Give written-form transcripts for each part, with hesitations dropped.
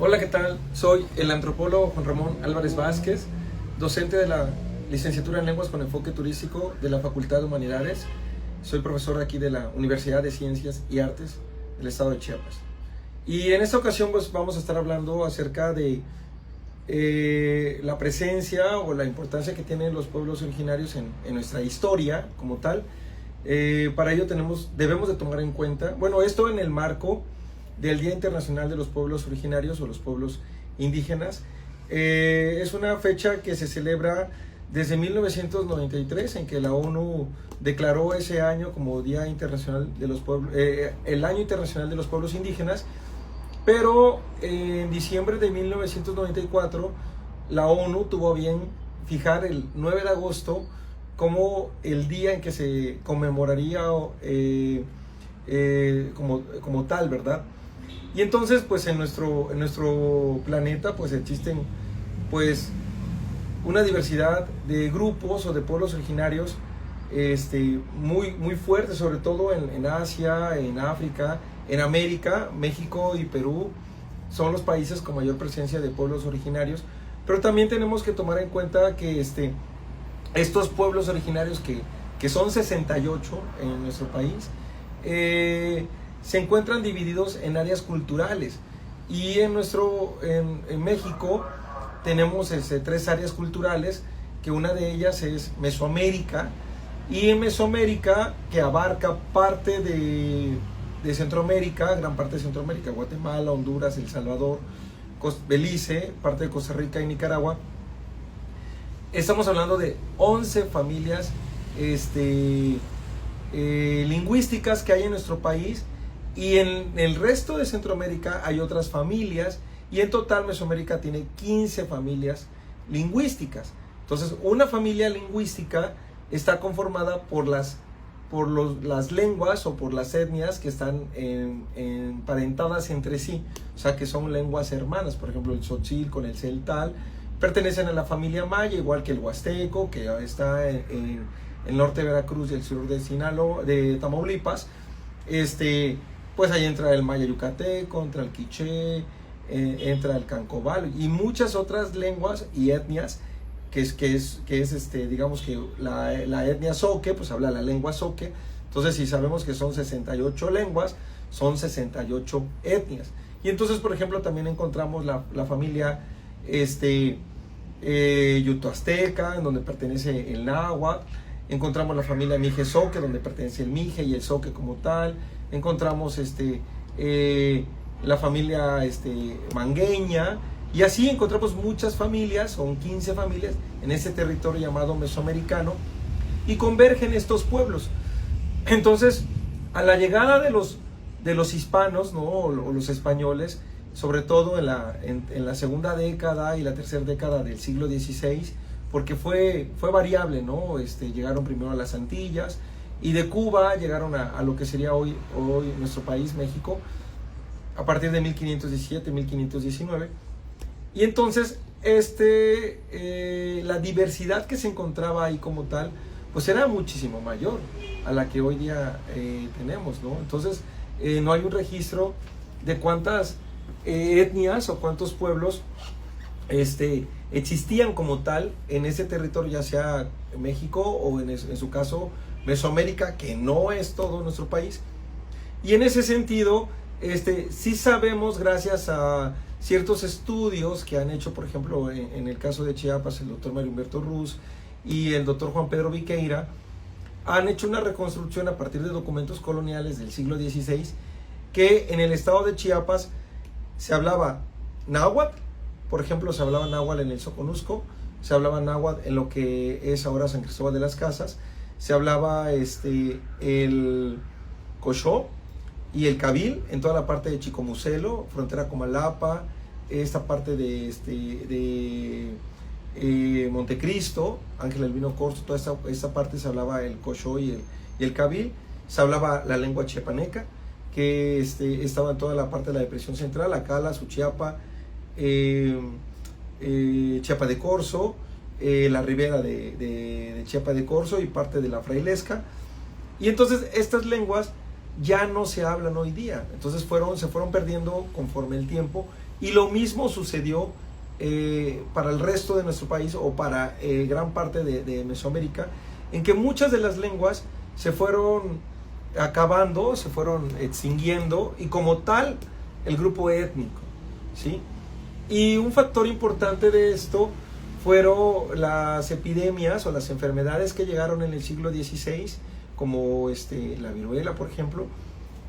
Hola, ¿qué tal? Soy el antropólogo Juan Ramón Álvarez Vázquez, docente de la licenciatura en Lenguas con enfoque turístico de la Facultad de Humanidades. Soy profesor aquí de la Universidad de Ciencias y Artes del Estado de Chiapas. Y en esta ocasión pues, vamos a estar hablando acerca de la presencia o la importancia que tienen los pueblos originarios en nuestra historia como tal. Para ello debemos de tomar en cuenta, bueno, esto en el marco del Día Internacional de los Pueblos Originarios o los Pueblos Indígenas. Es una fecha que se celebra desde 1993, en que la ONU declaró ese año como Día Internacional de los Pueblos, el Año Internacional de los Pueblos Indígenas, pero en diciembre de 1994 la ONU tuvo a bien fijar el 9 de agosto como el día en que se conmemoraría como tal, ¿verdad? Y entonces, pues en nuestro planeta, pues existen, pues, una diversidad de grupos o de pueblos originarios, muy fuertes, sobre todo en Asia, en África, en América. México y Perú son los países con mayor presencia de pueblos originarios, pero también tenemos que tomar en cuenta que estos pueblos originarios, que son 68 en nuestro país, se encuentran divididos en áreas culturales, y en México tenemos 3 áreas culturales, que una de ellas es Mesoamérica, y en Mesoamérica, que abarca parte de Centroamérica, gran parte de Centroamérica, Guatemala, Honduras, El Salvador, Belice, parte de Costa Rica y Nicaragua. Estamos hablando de 11 familias lingüísticas que hay en nuestro país, y en el resto de Centroamérica hay otras familias, y en total Mesoamérica tiene 15 familias lingüísticas. Entonces, una familia lingüística está conformada por las lenguas o por las etnias que están emparentadas entre sí, o sea, que son lenguas hermanas. Por ejemplo, el tzotzil con el celtal pertenecen a la familia maya, igual que el huasteco, que está en el norte de Veracruz y el sur de Sinaloa, de Tamaulipas. Pues ahí entra el maya yucateco, entra el quiché, entra el cancobal y muchas otras lenguas y etnias, que es digamos que la etnia zoque, pues habla la lengua zoque. Entonces, si sabemos que son 68 lenguas, son 68 etnias. Y entonces, por ejemplo, también encontramos la familia yutoazteca, en donde pertenece el náhuatl. Encontramos la familia mije-zoque, donde pertenece el mije y el zoque como tal. Encontramos la familia mangueña, y así encontramos muchas familias, son 15 familias en ese territorio llamado mesoamericano, y convergen estos pueblos. Entonces, a la llegada de los hispanos, ¿no? o los españoles, sobre todo en la segunda década y la tercera década del siglo XVI, porque fue variable, ¿no? Llegaron primero a las Antillas, y de Cuba llegaron a lo que sería hoy nuestro país, México, a partir de 1517, 1519. Y entonces la diversidad que se encontraba ahí como tal, pues era muchísimo mayor a la que hoy día tenemos, ¿no? Entonces no hay un registro de cuántas etnias o cuántos pueblos existían como tal en ese territorio, ya sea México o en su caso Mesoamérica, que no es todo nuestro país. Y en ese sentido, sí sabemos, gracias a ciertos estudios que han hecho, por ejemplo, en el caso de Chiapas, el doctor Mario Humberto Ruz y el doctor Juan Pedro Viqueira, han hecho una reconstrucción a partir de documentos coloniales del siglo XVI, que en el estado de Chiapas se hablaba náhuatl. Por ejemplo, se hablaba náhuatl en el Soconusco, se hablaba náhuatl en lo que es ahora San Cristóbal de las Casas, se hablaba el cochó y el cabil en toda la parte de Chicomucelo, frontera Comalapa, esta parte de Montecristo, Ángel Albino Corzo, toda esta parte se hablaba el cochó y el cabil. Se hablaba la lengua chiapaneca, que estaba en toda la parte de la depresión central, Acala, Suchiapa, Chiapa de Corzo, la ribera de Chiapa de Corzo y parte de la Frailesca. Y entonces estas lenguas ya no se hablan hoy día. Entonces se fueron perdiendo conforme el tiempo, y lo mismo sucedió para el resto de nuestro país, o para gran parte de Mesoamérica, en que muchas de las lenguas se fueron acabando, se fueron extinguiendo, y como tal el grupo étnico, ¿sí? Y un factor importante de esto fueron las epidemias o las enfermedades que llegaron en el siglo XVI, como la viruela, por ejemplo,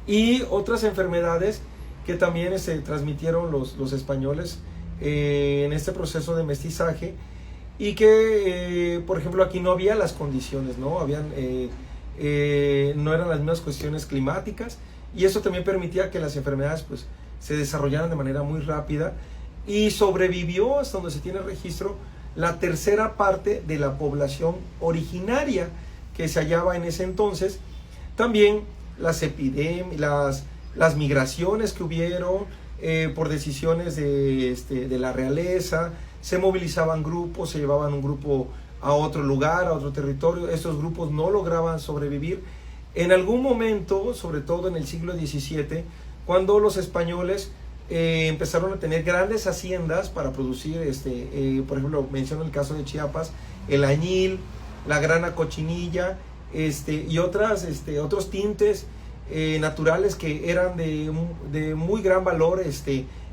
y otras enfermedades que también se transmitieron los españoles en este proceso de mestizaje, y que, por ejemplo, aquí no había las condiciones, ¿no? No eran las mismas cuestiones climáticas, y eso también permitía que las enfermedades pues se desarrollaran de manera muy rápida, y sobrevivió, hasta donde se tiene registro, la tercera parte de la población originaria que se hallaba en ese entonces. También las epidemias, las migraciones que hubieron por decisiones de la realeza, se movilizaban grupos, se llevaban un grupo a otro lugar, a otro territorio. Estos grupos no lograban sobrevivir. En algún momento, sobre todo en el siglo XVII, cuando los españoles empezaron a tener grandes haciendas para producir, por ejemplo, menciono el caso de Chiapas, el añil, la grana cochinilla, y otros tintes naturales que eran de muy gran valor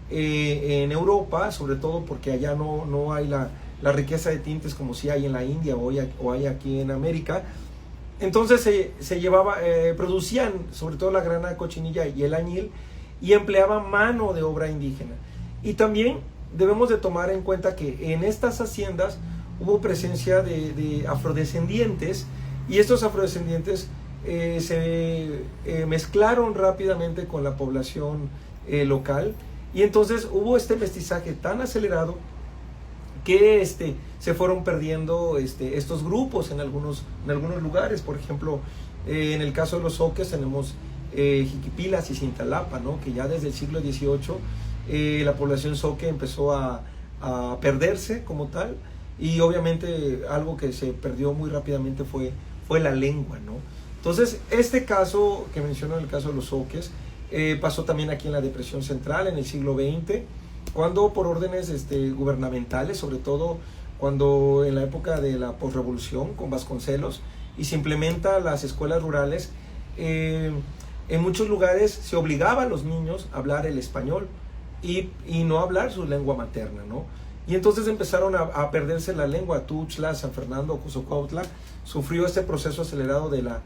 en Europa, sobre todo porque allá no hay la riqueza de tintes como si hay en la India o hay aquí en América. Entonces producían sobre todo la grana cochinilla y el añil, y empleaban mano de obra indígena. Y también debemos de tomar en cuenta que en estas haciendas hubo presencia de afrodescendientes, y estos afrodescendientes se mezclaron rápidamente con la población local, y entonces hubo este mestizaje tan acelerado que se fueron perdiendo estos grupos en algunos lugares. Por ejemplo, en el caso de los Zoques tenemos Jiquipilas y Cintalapa, ¿no? Que ya desde el siglo XVIII la población Zoque empezó a perderse como tal, y obviamente algo que se perdió muy rápidamente fue la lengua, ¿no? Entonces, este caso que menciono, el caso de los Zoques, pasó también aquí en la Depresión Central en el siglo XX, cuando por órdenes gubernamentales, sobre todo cuando en la época de la posrevolución con Vasconcelos, y se implementa las escuelas rurales, en muchos lugares se obligaba a los niños a hablar el español y no hablar su lengua materna, ¿no? Y entonces empezaron a perderse la lengua. Tuxtla, San Fernando, Cozocautla sufrió este proceso acelerado de la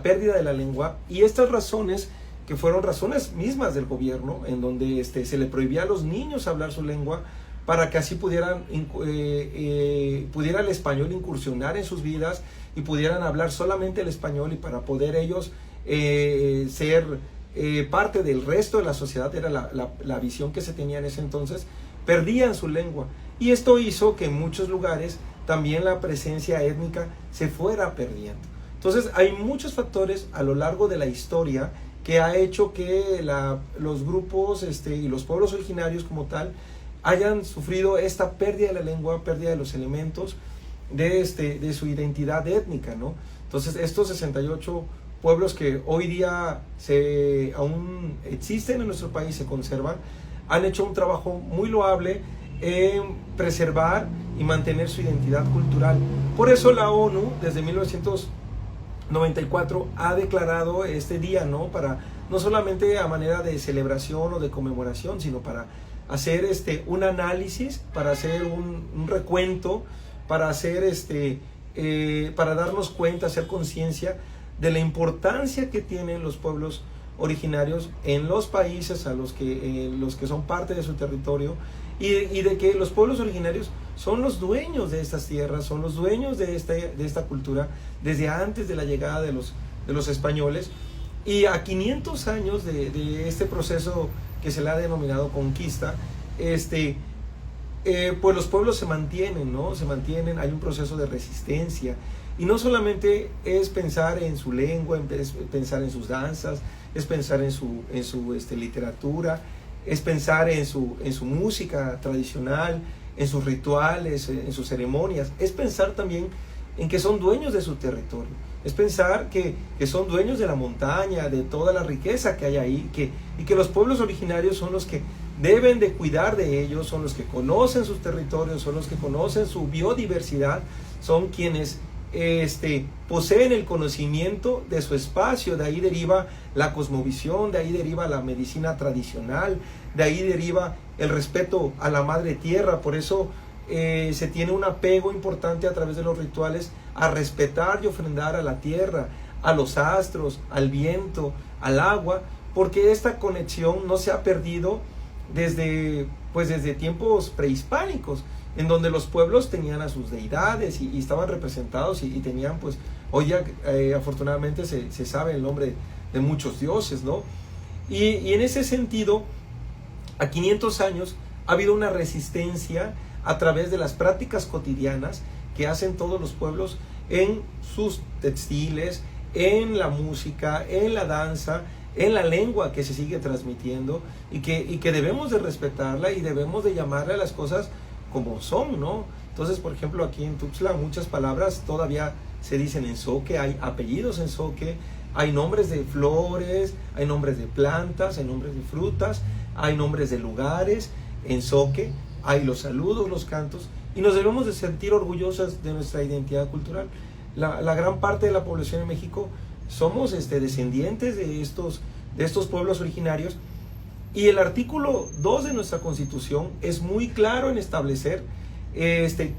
pérdida de la lengua, y estas razones, que fueron razones mismas del gobierno, en donde se le prohibía a los niños hablar su lengua, para que así pudiera el español incursionar en sus vidas, y pudieran hablar solamente el español, y para poder ellos ser parte del resto de la sociedad. Era la visión que se tenía en ese entonces. Perdían su lengua, y esto hizo que en muchos lugares también la presencia étnica se fuera perdiendo. Entonces hay muchos factores a lo largo de la historia que ha hecho que los grupos y los pueblos originarios como tal hayan sufrido esta pérdida de la lengua, pérdida de los elementos de su identidad étnica, ¿no? Entonces estos 68 pueblos que hoy día aún existen en nuestro país, se conservan, han hecho un trabajo muy loable en preservar y mantener su identidad cultural. Por eso la ONU desde 1994 ha declarado este día, ¿no? Para no solamente a manera de celebración o de conmemoración, sino para hacer un análisis, para hacer un recuento, para hacer para darnos cuenta, hacer conciencia de la importancia que tienen los pueblos originarios en los países a los que son parte de su territorio, y de que los pueblos originarios son los dueños de estas tierras, son los dueños de esta cultura desde antes de la llegada de los españoles. Y a 500 años de este proceso que se le ha denominado conquista, pues los pueblos se mantienen, ¿no? Se mantienen, hay un proceso de resistencia, y no solamente es pensar en su lengua, es pensar en sus danzas, es pensar en su literatura, es pensar en su música tradicional, en sus rituales, en sus ceremonias, es pensar también en que son dueños de su territorio, es pensar que son dueños de la montaña, de toda la riqueza que hay ahí, y que los pueblos originarios son los que deben de cuidar de ellos, son los que conocen sus territorios, son los que conocen su biodiversidad, son quienes poseen el conocimiento de su espacio. De ahí deriva la cosmovisión, de ahí deriva la medicina tradicional, de ahí deriva el respeto a la madre tierra. Por eso se tiene un apego importante a través de los rituales a respetar y ofrendar a la tierra, a los astros, al viento, al agua, porque esta conexión no se ha perdido desde tiempos prehispánicos, en donde los pueblos tenían a sus deidades y estaban representados y tenían, pues, hoy ya afortunadamente se sabe el nombre de muchos dioses, ¿no? Y en ese sentido, a 500 años ha habido una resistencia a través de las prácticas cotidianas que hacen todos los pueblos en sus textiles, en la música, en la danza, en la lengua que se sigue transmitiendo y que debemos de respetarla y debemos de llamarle a las cosas como son, ¿no? Entonces, por ejemplo, aquí en Tuxtla muchas palabras todavía se dicen en zoque, hay apellidos en zoque, hay nombres de flores, hay nombres de plantas, hay nombres de frutas, hay nombres de lugares en zoque, hay los saludos, los cantos, y nos debemos de sentir orgullosas de nuestra identidad cultural. La gran parte de la población en México somos descendientes de estos pueblos originarios, y el artículo 2 de nuestra Constitución es muy claro en establecer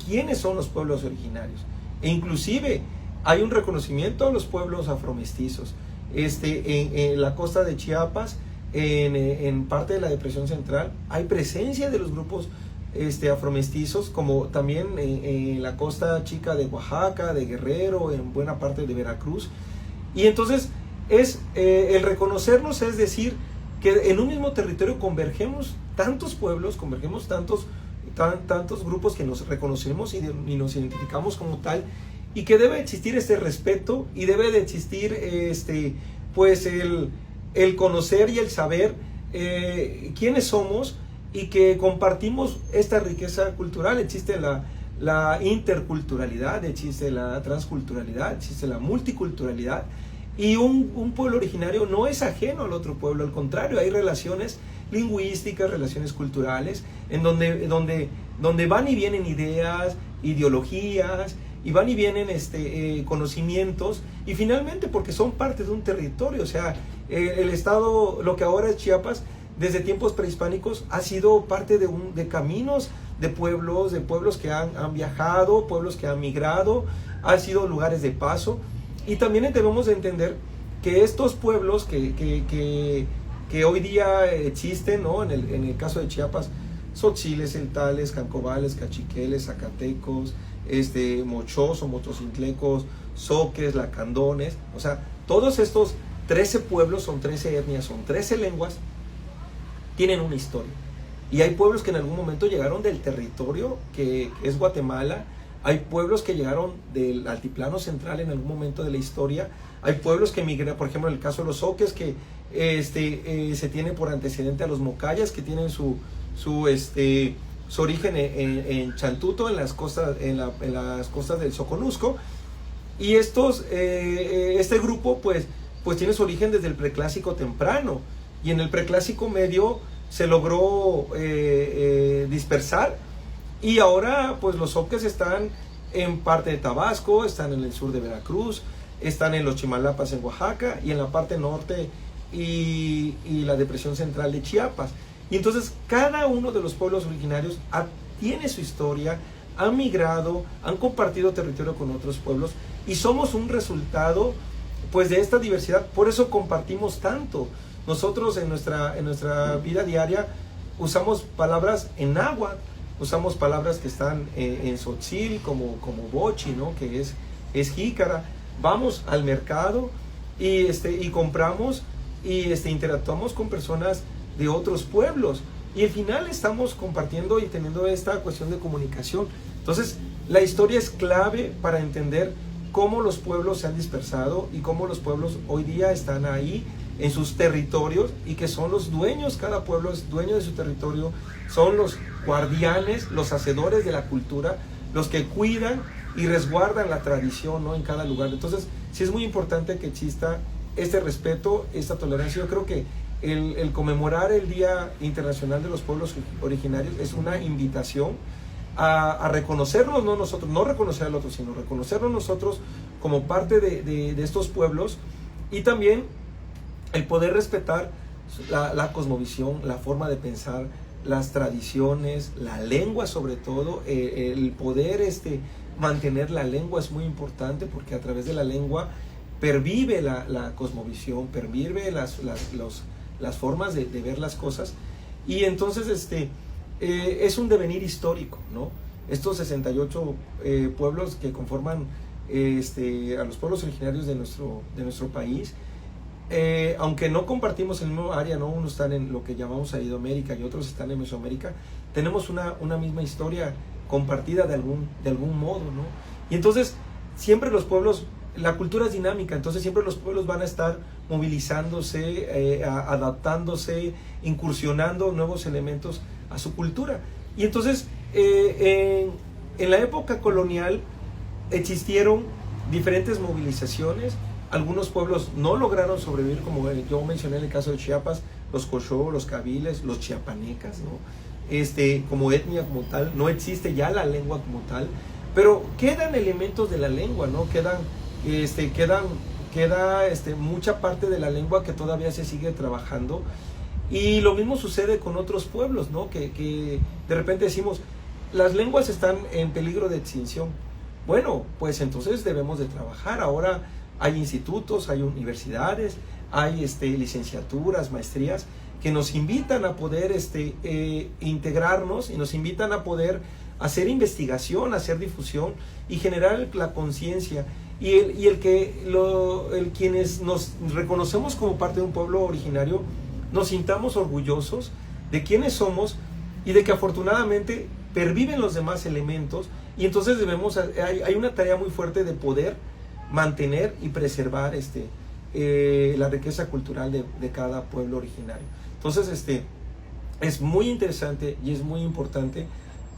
quiénes son los pueblos originarios, e inclusive hay un reconocimiento a los pueblos afromestizos. En la costa de Chiapas, en parte de la Depresión Central, hay presencia de los grupos afromestizos, como también en la costa chica de Oaxaca, de Guerrero, en buena parte de Veracruz. Y entonces el reconocernos es decir que en un mismo territorio convergemos tantos pueblos, convergemos tantos grupos que nos reconocemos y nos identificamos como tal, y que debe existir este respeto y debe de existir pues el conocer y el saber quiénes somos, y que compartimos esta riqueza cultural. Existe la interculturalidad, existe la transculturalidad, existe la multiculturalidad, y un pueblo originario no es ajeno al otro pueblo, al contrario, hay relaciones lingüísticas, relaciones culturales, en donde van y vienen ideas, ideologías, y van y vienen conocimientos, y finalmente porque son parte de un territorio. O sea, el estado, lo que ahora es Chiapas, desde tiempos prehispánicos ha sido parte de caminos de pueblos que han viajado, pueblos que han migrado, han sido lugares de paso. Y también debemos de entender que estos pueblos que hoy día existen, ¿no? En el caso de Chiapas, tzotziles, celtales, cancovales, cachiqueles, zacatecos, mochos o motocinclecos, zoques, lacandones, o sea, todos estos 13 pueblos, son 13 etnias, son 13 lenguas, tienen una historia. Y hay pueblos que en algún momento llegaron del territorio que es Guatemala, hay pueblos que llegaron del altiplano central en algún momento de la historia, hay pueblos que migraron, por ejemplo en el caso de los zoques, que se tiene por antecedente a los mocayas, que tienen su origen en Chantuto, en las costas del Soconusco, y este grupo pues tiene su origen desde el preclásico temprano, y en el preclásico medio se logró dispersar, y ahora pues los zoques están en parte de Tabasco, están en el sur de Veracruz, están en los Chimalapas en Oaxaca, y en la parte norte y la depresión central de Chiapas. Y entonces cada uno de los pueblos originarios tiene su historia, han migrado, han compartido territorio con otros pueblos, y somos un resultado pues de esta diversidad. Por eso compartimos tanto. Nosotros en nuestra vida diaria usamos palabras en náhuatl, usamos palabras que están en tzotzil, como bochi, ¿no? Que es jícara. Vamos al mercado y compramos y interactuamos con personas de otros pueblos, y al final estamos compartiendo y teniendo esta cuestión de comunicación. Entonces la historia es clave para entender cómo los pueblos se han dispersado y cómo los pueblos hoy día están ahí en sus territorios, y que son los dueños, cada pueblo es dueño de su territorio, son los guardianes, los hacedores de la cultura, los que cuidan y resguardan la tradición, ¿no? En cada lugar. Entonces sí es muy importante que exista este respeto, esta tolerancia. Yo creo que el conmemorar el Día Internacional de los Pueblos Originarios es una invitación a reconocernos, no nosotros, no reconocer al otro, sino reconocernos nosotros como parte de estos pueblos, y también el poder respetar la cosmovisión, la forma de pensar, las tradiciones, la lengua sobre todo, el poder mantener la lengua es muy importante, porque a través de la lengua pervive la cosmovisión, pervive las formas de ver las cosas, y entonces es un devenir histórico, ¿no? Estos 68 pueblos que conforman a los pueblos originarios de nuestro país, aunque no compartimos el mismo área, ¿no? Unos están en lo que llamamos Aridoamérica y otros están en Mesoamérica, tenemos una misma historia compartida de algún modo, ¿no? Y entonces siempre los pueblos, la cultura es dinámica, entonces siempre los pueblos van a estar movilizándose, adaptándose, incursionando nuevos elementos a su cultura. Y entonces en la época colonial existieron diferentes movilizaciones. Algunos pueblos no lograron sobrevivir, como yo mencioné en el caso de Chiapas, los Cochó, los Kabiles, los chiapanecas, ¿no? Como etnia como tal, no existe ya la lengua como tal, pero quedan elementos de la lengua, ¿no? Queda mucha parte de la lengua que todavía se sigue trabajando, y lo mismo sucede con otros pueblos, ¿no? Que de repente decimos, las lenguas están en peligro de extinción. Bueno, pues entonces debemos de trabajar. Ahora hay institutos, hay universidades, hay licenciaturas, maestrías, que nos invitan a poder integrarnos, y nos invitan a poder hacer investigación, hacer difusión y generar la conciencia. Y quienes nos reconocemos como parte de un pueblo originario, nos sintamos orgullosos de quiénes somos, y de que afortunadamente perviven los demás elementos, y entonces hay una tarea muy fuerte de poder mantener y preservar la riqueza cultural de cada pueblo originario. Entonces es muy interesante y es muy importante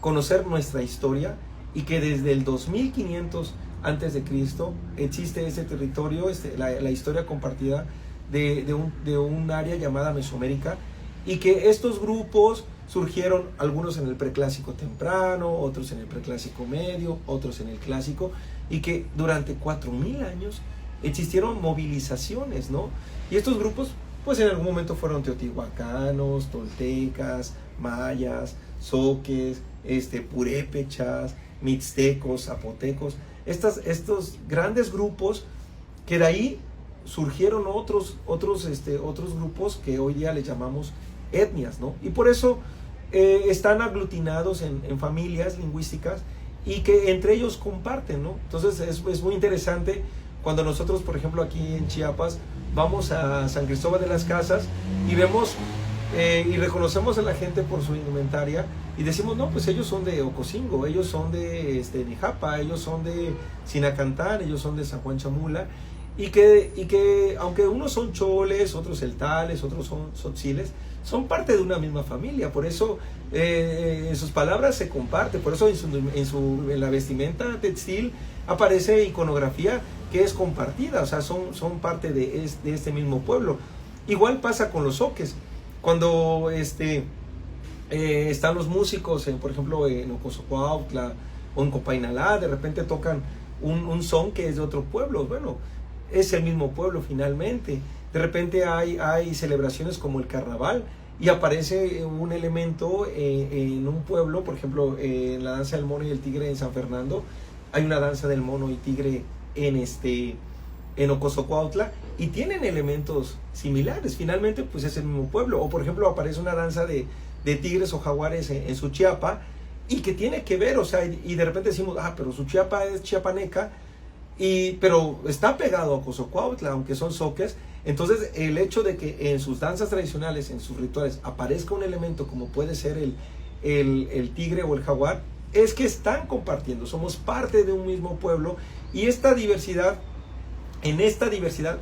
conocer nuestra historia, y que desde el 2500 antes de Cristo existe ese territorio, la historia compartida de un área llamada Mesoamérica, y que estos grupos surgieron, algunos en el preclásico temprano, otros en el preclásico medio, otros en el clásico, y que durante 4000 años existieron movilizaciones, ¿no? Y estos grupos, pues en algún momento fueron teotihuacanos, toltecas, mayas, zoques, purépechas, mixtecos, zapotecos, estos grandes grupos, que de ahí surgieron otros grupos que hoy día les llamamos etnias, ¿no? Y por eso están aglutinados en familias lingüísticas, y que entre ellos comparten, ¿no? Entonces es muy interesante cuando nosotros, por ejemplo, aquí en Chiapas, vamos a San Cristóbal de las Casas y vemos y reconocemos a la gente por su indumentaria, y decimos, no, pues ellos son de Ocosingo, ellos son de Nijapa, ellos son de Sinacantán, ellos son de San Juan Chamula, y que aunque unos son choles, otros celtales, otros son tzotziles, son parte de una misma familia. Por eso en sus palabras se comparte, por eso en la vestimenta textil aparece iconografía que es compartida, o sea, son parte de este mismo pueblo. Igual pasa con los zoques. Cuando están los músicos, por ejemplo, en Ocosocuautla o en Copainalá, de repente tocan un son que es de otro pueblo. Bueno, es el mismo pueblo finalmente. De repente hay celebraciones como el carnaval, y aparece un elemento en un pueblo, por ejemplo, en la danza del mono y el tigre en San Fernando, hay una danza del mono y tigre en Ocosocuautla, y tienen elementos similares. Finalmente, pues es el mismo pueblo. O por ejemplo, aparece una danza de tigres o jaguares en Suchiapa, y que tiene que ver, o sea, y de repente decimos, pero Suchiapa es chiapaneca, pero está pegado a Ocosocuautla, aunque son zoques. Entonces el hecho de que en sus danzas tradicionales, en sus rituales, aparezca un elemento como puede ser el tigre o el jaguar, es que están compartiendo, somos parte de un mismo pueblo, y en esta diversidad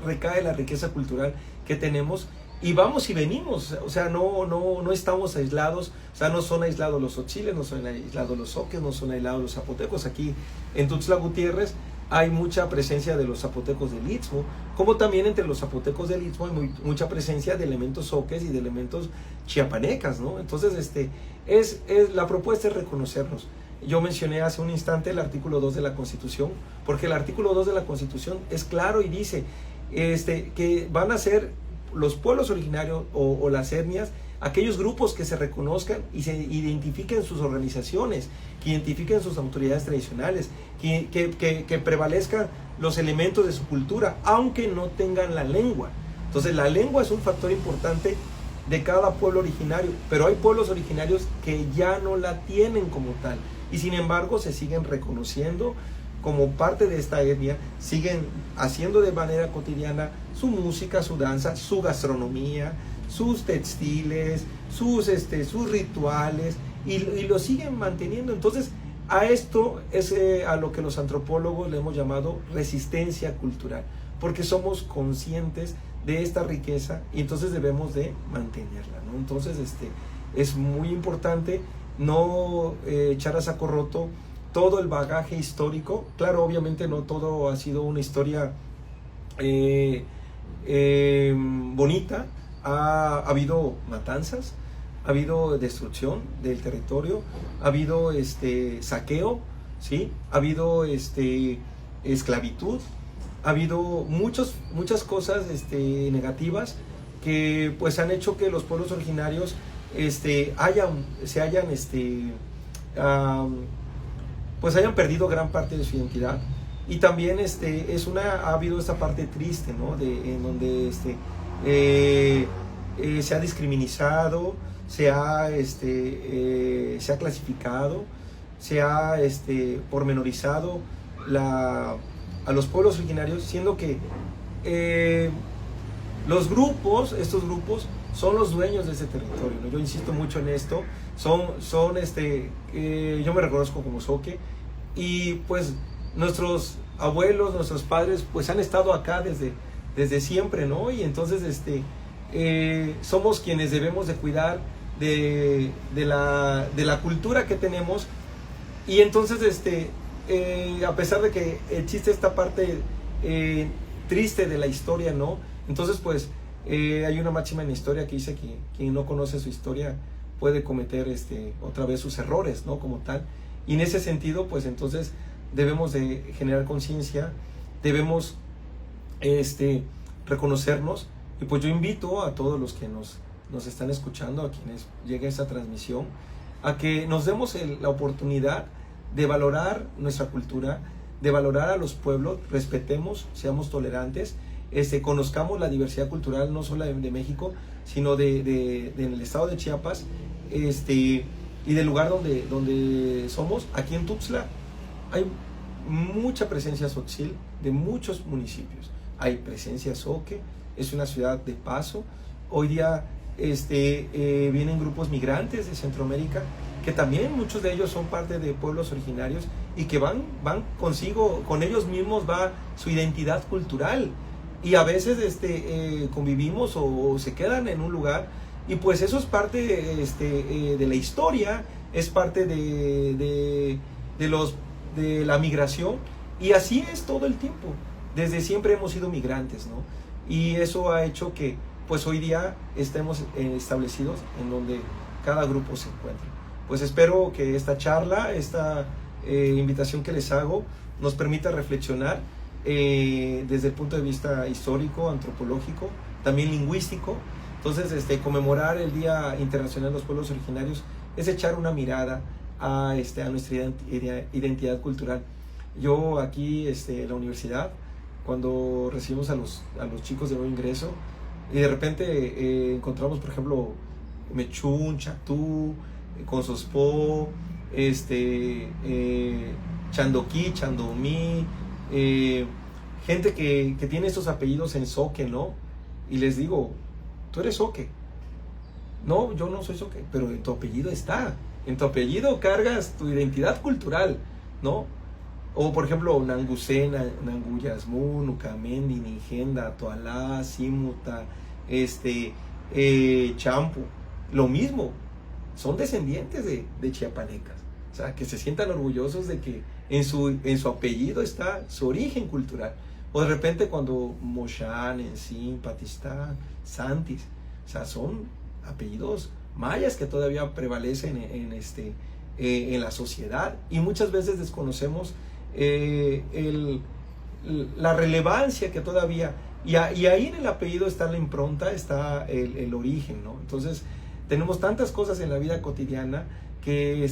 recae la riqueza cultural que tenemos, y vamos y venimos, o sea, no estamos aislados, o sea, no son aislados los tzotziles, no son aislados los zoques, no son aislados los zapotecos. Aquí en Tuxtla Gutiérrez hay mucha presencia de los zapotecos del Istmo, como también entre los zapotecos del Istmo hay mucha presencia de elementos zoques y de elementos chiapanecas, ¿no? Entonces, la propuesta es reconocernos. Yo mencioné hace un instante el artículo 2 de la Constitución, porque el artículo 2 de la Constitución es claro y dice que van a ser los pueblos originarios o las etnias, aquellos grupos que se reconozcan y se identifiquen sus organizaciones, que identifiquen sus autoridades tradicionales, que prevalezcan los elementos de su cultura, aunque no tengan la lengua. Entonces la lengua es un factor importante de cada pueblo originario, pero hay pueblos originarios que ya no la tienen como tal, y sin embargo se siguen reconociendo como parte de esta etnia, siguen haciendo de manera cotidiana su música, su danza, su gastronomía, sus textiles, sus rituales, y lo siguen manteniendo. Entonces, a esto es a lo que los antropólogos le hemos llamado resistencia cultural, porque somos conscientes de esta riqueza y entonces debemos de mantenerla, ¿no? Entonces, es muy importante no echar a saco roto todo el bagaje histórico. Claro, obviamente no todo ha sido una historia bonita. Ha habido matanzas, ha habido destrucción del territorio, ha habido saqueo, ¿sí? Ha habido esclavitud, ha habido muchas cosas negativas que pues han hecho que los pueblos originarios pues hayan perdido gran parte de su identidad. Y también ha habido esta parte triste, ¿no? En donde se ha discriminado, se ha clasificado, se ha pormenorizado a los pueblos originarios, siendo que estos grupos son los dueños de ese territorio, ¿no? Yo insisto mucho en esto. Yo me reconozco como zoque, y pues nuestros abuelos, nuestros padres pues han estado acá desde siempre, ¿no? Y entonces somos quienes debemos de cuidar de la cultura que tenemos. Y entonces a pesar de que existe esta parte triste de la historia, ¿no? Entonces pues hay una máxima en la historia que dice que quien no conoce su historia puede cometer otra vez sus errores, ¿no? Como tal. Y en ese sentido pues entonces debemos de generar conciencia, debemos reconocernos. Y pues yo invito a todos los que nos están escuchando, a quienes llegue esta transmisión, a que nos demos la oportunidad de valorar nuestra cultura, de valorar a los pueblos, respetemos, seamos tolerantes, conozcamos la diversidad cultural no solo de México, sino del estado de Chiapas, y del lugar donde somos. Aquí en Tuxtla hay mucha presencia tzotzil de muchos municipios, hay presencia zoque, es una ciudad de paso. Hoy día vienen grupos migrantes de Centroamérica, que también muchos de ellos son parte de pueblos originarios, y que van consigo, con ellos mismos va su identidad cultural, y a veces convivimos o se quedan en un lugar, y pues eso es parte de la historia, es parte de la migración, y así es todo el tiempo. Desde siempre hemos sido migrantes, ¿no? Y eso ha hecho que pues hoy día estemos establecidos en donde cada grupo se encuentra. Pues espero que esta charla, esta invitación que les hago, nos permita reflexionar desde el punto de vista histórico, antropológico, también lingüístico. Entonces, conmemorar el Día Internacional de los Pueblos Originarios es echar una mirada a nuestra identidad cultural. Yo aquí en la universidad, cuando recibimos a los chicos de nuevo ingreso, y de repente encontramos, por ejemplo, Mechún, Chatú, Consospo, Chandoquí, Chandomí, gente que tiene estos apellidos en zoque, ¿no? Y les digo, tú eres zoque. No, yo no soy zoque, pero en tu apellido está. En tu apellido cargas tu identidad cultural, ¿no? O por ejemplo, Nangucé, Nanguyasmú, Nucamendi, Ningenda, Toalá, Simuta, Champu, lo mismo, son descendientes de chiapanecas. O sea, que se sientan orgullosos de que en su apellido está su origen cultural. O de repente cuando Moshan, Ensim, Patistán, Santis, o sea, son apellidos mayas que todavía prevalecen en la sociedad, y muchas veces desconocemos la relevancia que todavía, y ahí en el apellido está la impronta, está el origen, ¿no? Entonces tenemos tantas cosas en la vida cotidiana que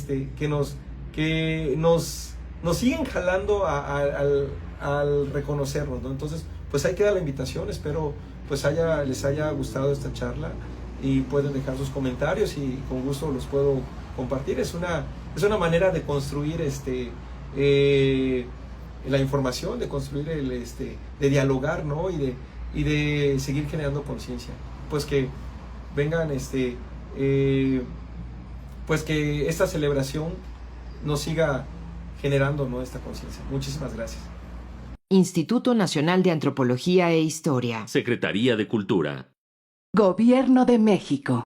nos siguen jalando al reconocernos, ¿no? Entonces, pues ahí queda la invitación. Espero pues les haya gustado esta charla, y pueden dejar sus comentarios y con gusto los puedo compartir. Es una manera de construir la información, de construir de dialogar, ¿no? Y de seguir generando conciencia. Pues que vengan pues que esta celebración nos siga generando, ¿no?, esta conciencia. Muchísimas gracias. Instituto Nacional de Antropología e Historia. Secretaría de Cultura. Gobierno de México.